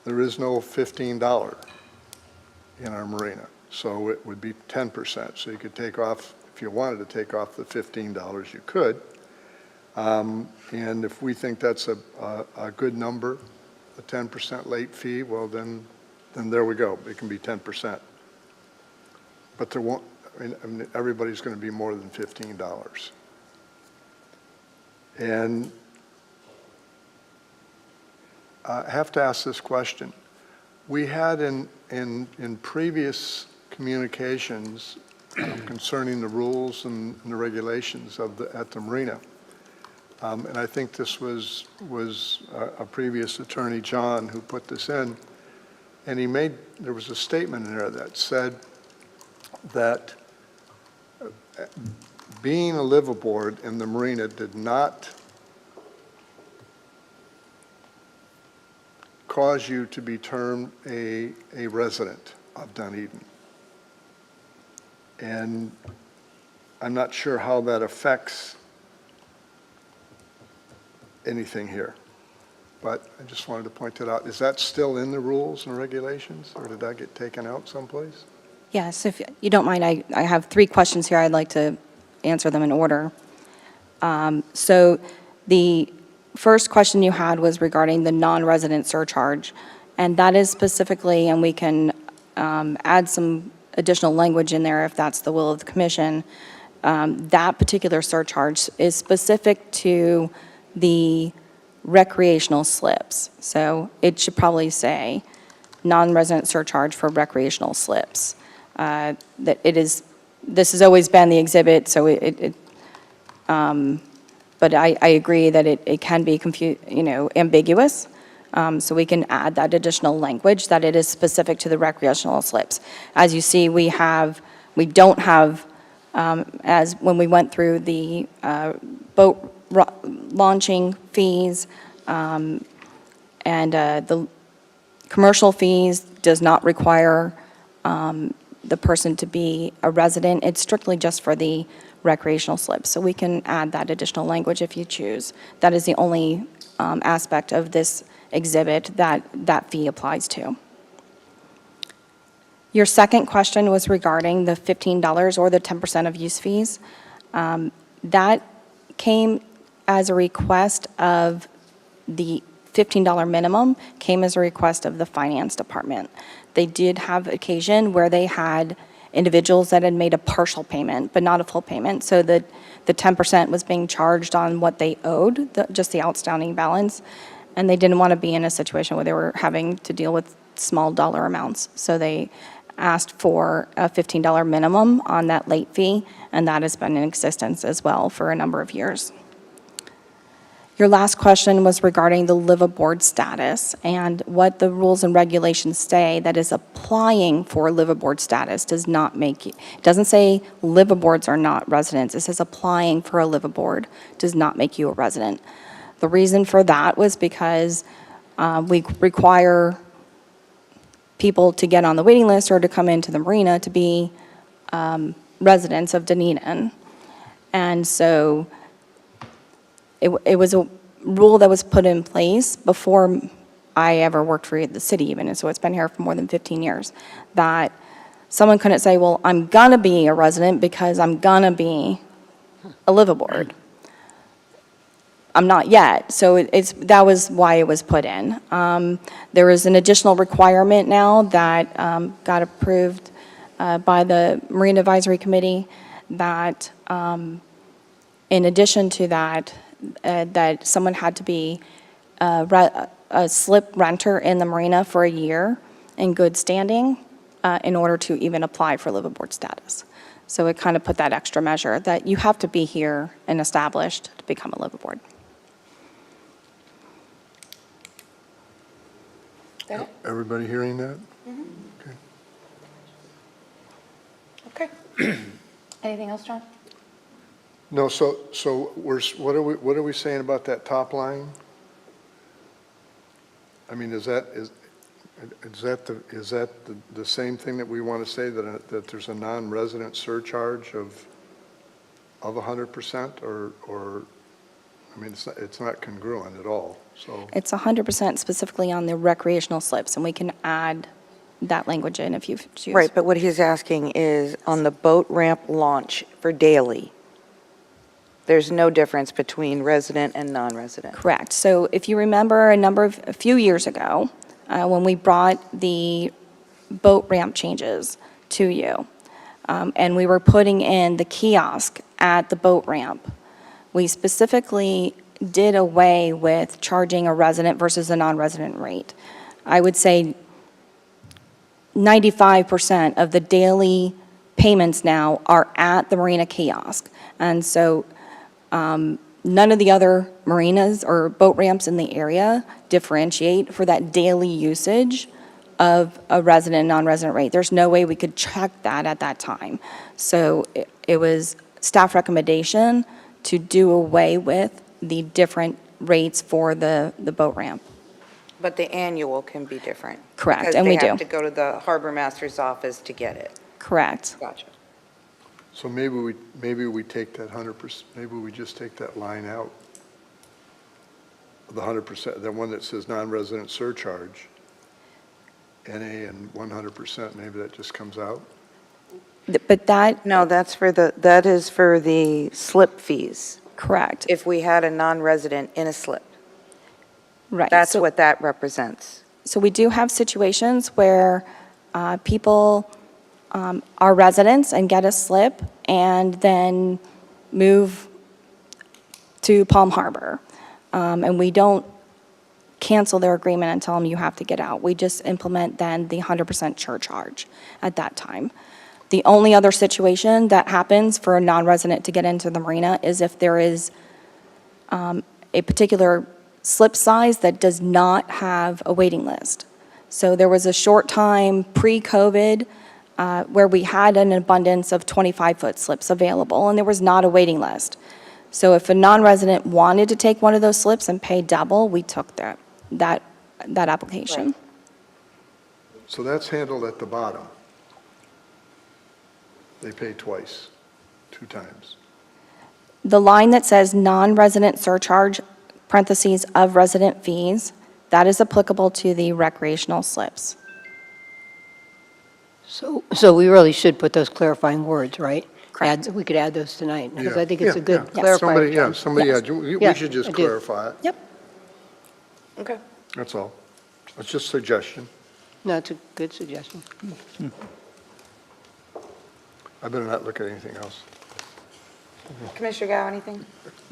there is no $15 in our marina. So it would be 10%. So you could take off, if you wanted to take off the $15, you could. And if we think that's a good number, a 10% late fee, well, then there we go. It can be 10%. But there won't, I mean everybody's going to be more than $15. And I have to ask this question. We had in previous communications concerning the rules and the regulations at the marina, and I think this was a previous attorney, John, who put this in, and there was a statement in there that said that being a liveaboard in the marina did not cause you to be termed a resident of Dunedin. And I'm not sure how that affects anything here, but I just wanted to point it out. Is that still in the rules and regulations, or did that get taken out someplace? Yes, if you don't mind, I have 3 questions here. I'd like to answer them in order. So the first question you had was regarding the non-resident surcharge, and that is specifically, and we can add some additional language in there if that's the will of the commission, that particular surcharge is specific to the recreational slips. So it should probably say non-resident surcharge for recreational slips. That it is, this has always been the exhibit, so but I agree that it can be ambiguous. So we can add that additional language that it is specific to the recreational slips. As you see, we don't have as when we went through the boat launching fees, and the commercial fees does not require the person to be a resident. It's strictly just for the recreational slips. So we can add that additional language if you choose. That is the only aspect of this exhibit that that fee applies to. Your second question was regarding the $15 or the 10% of use fees. That came as a request of the $15 minimum, came as a request of the finance department. They did have occasion where they had individuals that had made a partial payment, but not a full payment. So the 10% was being charged on what they owed, just the outstanding balance. And they didn't want to be in a situation where they were having to deal with small dollar amounts. So they asked for a $15 minimum on that late fee, and that has been in existence as well for a number of years. Your last question was regarding the liveaboard status and what the rules and regulations say that is applying for liveaboard status does not make you, it doesn't say liveaboards are not residents. It says applying for a liveaboard does not make you a resident. The reason for that was because we require people to get on the waiting list or to come into the marina to be residents of Dunedin. And so it was a rule that was put in place before I ever worked for the city even, and so it's been here for more than 15 years, that someone couldn't say, well, I'm gonna be a resident because I'm gonna be a liveaboard. I'm not yet, so that was why it was put in. There is an additional requirement now that got approved by the Marine Advisory Committee that in addition to that, that someone had to be a slip renter in the marina for a year in good standing in order to even apply for liveaboard status. So it kind of put that extra measure that you have to be here and established to become a liveaboard. Everybody hearing that? Okay. Okay. Anything else, John? No, so what are we saying about that top line? I mean, is that the same thing that we want to say, that there's a non-resident surcharge of 100%, or I mean, it's not congruent at all, so. It's 100% specifically on the recreational slips, and we can add that language in if you choose. Right, but what he's asking is on the boat ramp launch for daily, there's no difference between resident and non-resident. Correct. So if you remember a few years ago, when we brought the boat ramp changes to you, and we were putting in the kiosk at the boat ramp, we specifically did away with charging a resident versus a non-resident rate. I would say 95% of the daily payments now are at the marina kiosk. And so none of the other marinas or boat ramps in the area differentiate for that daily usage of a resident and non-resident rate. There's no way we could check that at that time. So it was staff recommendation to do away with the different rates for the boat ramp. But the annual can be different. Correct, and we Because they have do. to go to the harbor master's office to get it. Correct. Gotcha. So maybe we take that 100%, maybe we just take that line out, the 100%, the one that says non-resident surcharge, NA and 100%, maybe that just comes out? But that, No, that is for the slip fees. correct, If we had a non-resident in a slip, right. that's So- what that represents. So we do have situations where people are residents and get a slip and then move to Palm Harbor. And we don't cancel their agreement and tell them you have to get out. We just implement then the 100% surcharge at that time. The only other situation that happens for a non-resident to get into the marina is if there is a particular slip size that does not have a waiting list. So there was a short time pre-COVID where we had an abundance of 25-foot slips available, and there was not a waiting list. So if a non-resident wanted to take one of those slips and pay double, we took that application. So that's handled at the bottom. They pay twice, 2 times. The line that says non-resident surcharge, parentheses, of resident fees, that is applicable to the recreational slips. So we really should put those clarifying words, right? Correct. We could add those tonight, because Yeah, I think it's a yeah, good yeah. clarifier. Somebody, Yes. we Yeah, should just I do. clarify it. Yep. Okay. That's all. It's just a suggestion. No, it's a good suggestion. I better not look at anything else. Commissioner Gao, anything?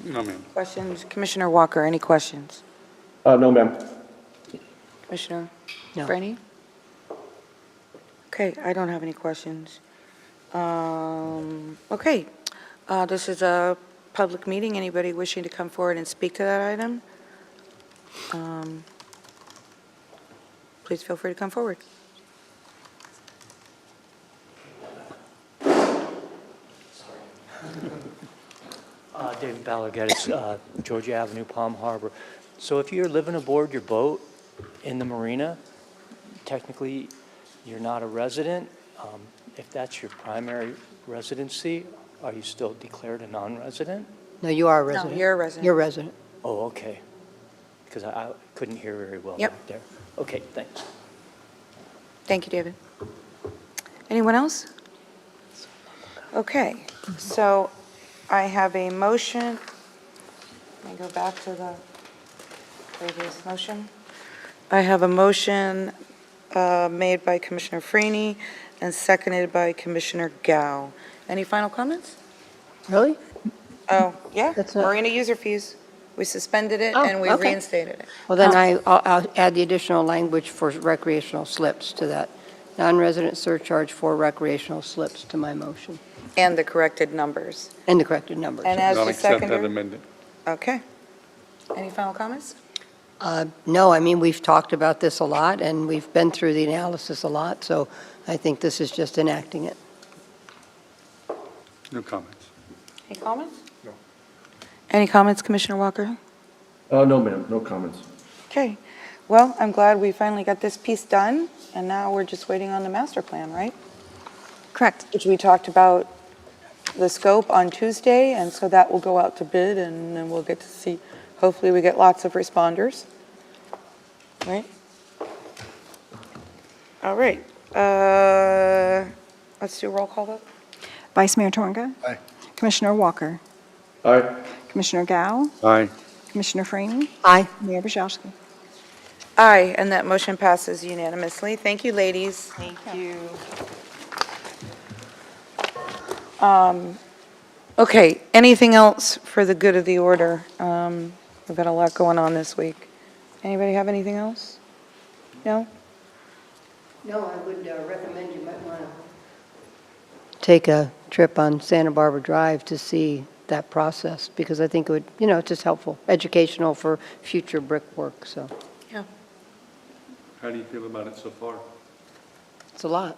No, ma'am. Questions? Commissioner Walker, any questions? No, ma'am. Commissioner No. Franny? Okay, I don't have any questions. Okay, this is a public meeting. Anybody wishing to come forward and speak to that item? Please feel free to come forward. David Ballaghettis, Georgia Avenue, Palm Harbor. So if you're living aboard your boat in the marina, technically, you're not a resident. If that's your primary residency, are you still declared a non-resident? No, you are a No, resident. you're a resident. You're a resident. Oh, okay. Because I couldn't hear very well Yep. back there. Okay, thanks. Thank you, David. Anyone else? Okay, so I have a motion. Let me go back to the previous motion. I have a motion made by Commissioner Franny and seconded by Commissioner Gao. Any final comments? Really? Oh, yeah, That's not- marina user fees. We suspended it Oh, and we okay. reinstated it. Well, then I'll add the additional language for recreational slips to that. Non-resident surcharge for recreational slips to my motion, And the corrected numbers. and the corrected numbers. And as Not the accept that seconder? amendment. Okay. Any final comments? No, I mean, we've talked about this a lot, and we've been through the analysis a lot, so I think this is just enacting it. No comments. Any comments? No. Any comments, Commissioner Walker? No, ma'am, no comments. Okay. Well, I'm glad we finally got this piece done, and now we're just waiting on the master plan, right? Correct. Which we talked about the scope on Tuesday, and so that will go out to bid, and then we'll get to see, hopefully we get lots of responders. Right? All right. Let's do a roll call vote. Vice Mayor Torga. Aye. Commissioner Walker. Aye. Commissioner Gao. Aye. Commissioner Franny. Aye. Mayor Brzezowski. Aye, and that motion passes unanimously. Thank you, ladies. Thank you. Okay, anything else for the good of the order? We've got a lot going on this week. Anybody have anything else? No? No, I would recommend you might want to take a trip on Santa Barbara Drive to see that process, because I think it would, it's just helpful, educational for future brickwork, so How do you feel about it so far? it's a lot.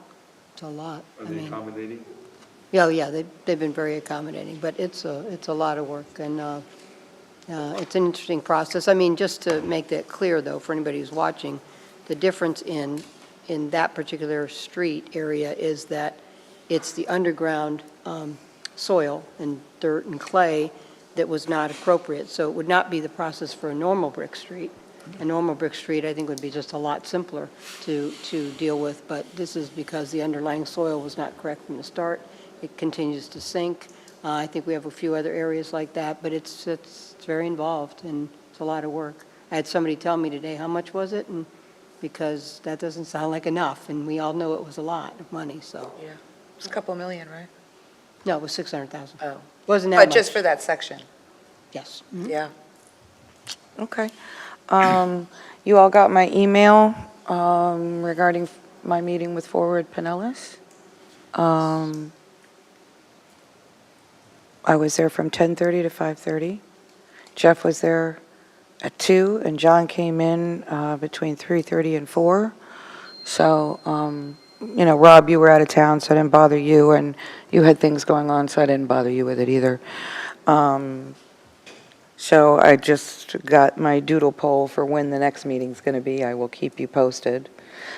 It's a lot. Are I they mean, accommodating? yeah, they've been very accommodating, but it's a lot of work, and it's an interesting process. I mean, just to make that clear, though, for anybody who's watching, the difference in that particular street area is that it's the underground soil and dirt and clay that was not appropriate. So it would not be the process for a normal brick street. A normal brick street, I think, would be just a lot simpler to deal with, but this is because the underlying soil was not correct from the start. It continues to sink. I think we have a few other areas like that, but it's very involved, and it's a lot of work. I had somebody tell me today, how much was it? And because that doesn't sound like enough, and we all know it was a lot of money, so. Yeah. It's a couple million, right? No, it was 600,000. Oh. Wasn't that much. But just for that section? Yes. Yeah. Okay. You all got my email regarding my meeting with Forward Pinellas. I was there from 10:30 to 5:30. Jeff was there at 2, and John came in between 3:30 and 4. So Rob, you were out of town, so I didn't bother you, and you had things going on, so I didn't bother you with it either. So I just got my doodle poll for when the next meeting's going to be. I will keep you posted.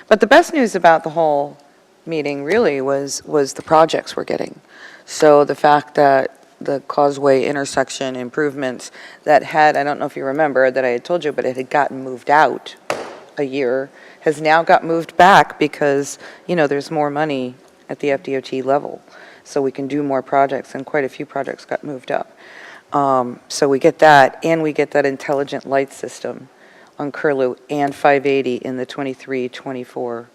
But the best news about the whole meeting really was the projects we're getting. So the fact that the Causeway intersection improvements that had, I don't know if you remember that I had told you, but it had gotten moved out a year, has now got moved back because, there's more money at the FDOT level. So we can do more projects, and quite a few projects got moved up. So we get that, and we get that intelligent light system on Curlew and 580 in the 23-24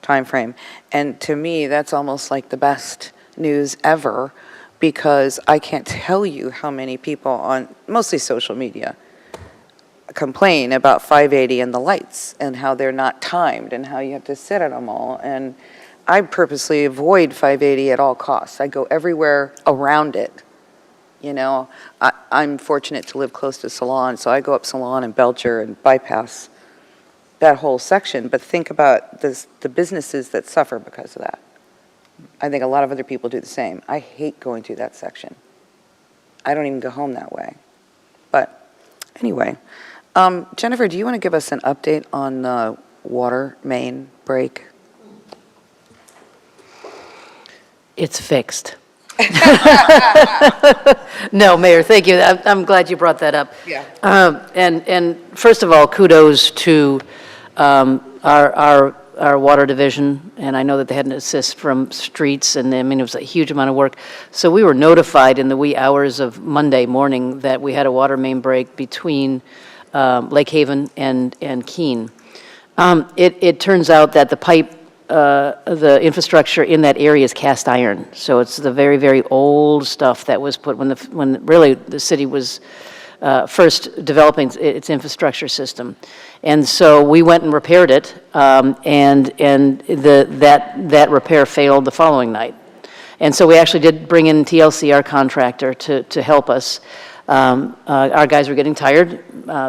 timeframe. And to me, that's almost like the best news ever, because I can't tell you how many people on mostly social media complain about 580 and the lights and how they're not timed and how you have to sit at them all. And I purposely avoid 580 at all costs. I go everywhere around it. I'm fortunate to live close to Salon, so I go up Salon and Belcher and bypass that whole section. But think about the businesses that suffer because of that. I think a lot of other people do the same. I hate going through that section. I don't even go home that way. But anyway, Jennifer, do you want to give us an update on the water main break? It's fixed. No, Mayor, thank you. I'm glad you brought that up. Yeah. And first of all, kudos to our water division, and I know that they had an assist from streets, and it was a huge amount of work. So we were notified in the wee hours of Monday morning that we had a water main break between Lake Haven and Keene. It turns out that the pipe, the infrastructure in that area is cast iron. So it's the very, very old stuff that was put when really the city was first developing its infrastructure system. And so we went and repaired it, and that repair failed the following night. And so we actually did bring in TLC, our contractor, to help us. Our guys were getting tired.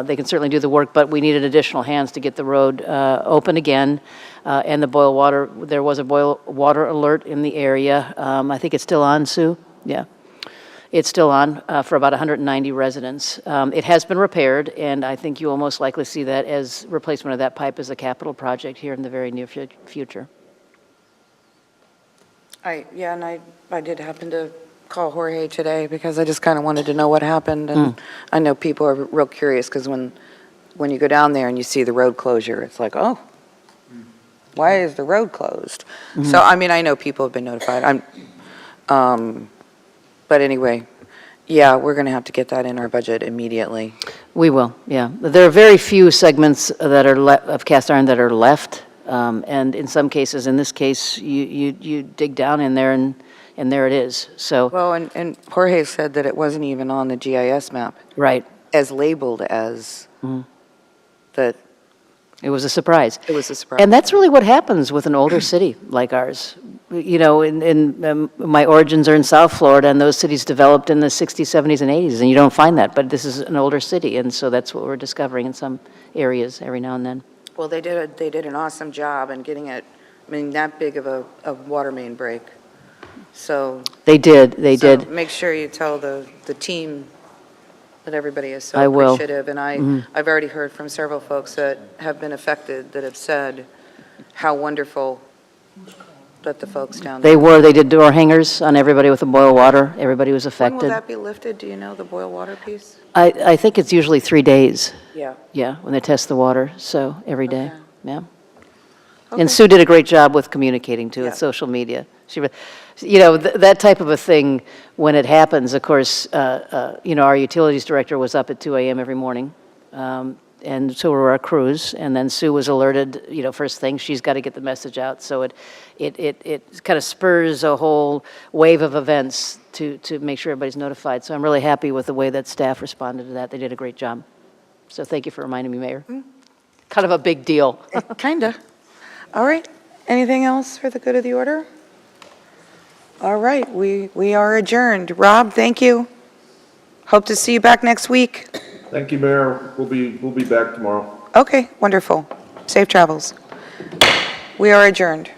They can certainly do the work, but we needed additional hands to get the road open again. And the boil water, there was a boil water alert in the area. I think it's still on, Sue? Yeah. It's still on for about 190 residents. It has been repaired, and I think you will most likely see that as replacement of that pipe as a capital project here in the very near future. And I did happen to call Jorge today because I just kind of wanted to know what happened. And I know people are real curious because when you go down there and you see the road closure, it's like, oh, why is the road closed? So, I know people have been notified. But anyway, yeah, we're going to have to get that in our budget immediately. We will, yeah. There are very few segments that are of cast iron that are left. And in some cases, in this case, you dig down in there and there it is. So Well, and Jorge said that it wasn't even on the GIS map right, as labeled as that. it was a surprise. It was a surprise. And that's really what happens with an older city like ours. My origins are in South Florida, and those cities developed in the 60s, 70s, and 80s, and you don't find that. But this is an older city, and so that's what we're discovering in some areas every now and then. Well, they did an awesome job in getting it, that big of a water main break. So. They did. Make sure you tell the team that everybody is so I will. appreciative. And I've already heard from several folks that have been affected that have said how wonderful that the folks down there. They did door hangers on everybody with the boil water. Everybody was When affected. will that be lifted? Do you know, the boil water piece? I think it's usually 3 days. Yeah. Yeah, when they test the water, so every day, Okay. yeah. Okay. And Sue did a great job with communicating too, Yeah. with social media. That type of a thing, when it happens, of course, our utilities director was up at 2 a.m. every morning, and so were our crews, and then Sue was alerted, first thing, she's got to get the message out, so it kind of spurs a whole wave of events to make sure everybody's notified. So I'm really happy with the way that staff responded to that. They did a great job. So thank you for reminding me, Mayor. Kind of a big deal. Kinda. All right. Anything else for the good of the order? All right. We are adjourned. Rob, thank you. Hope to see you back next week. Thank you, Mayor. We'll be back tomorrow. Okay, wonderful. Safe travels. We are adjourned.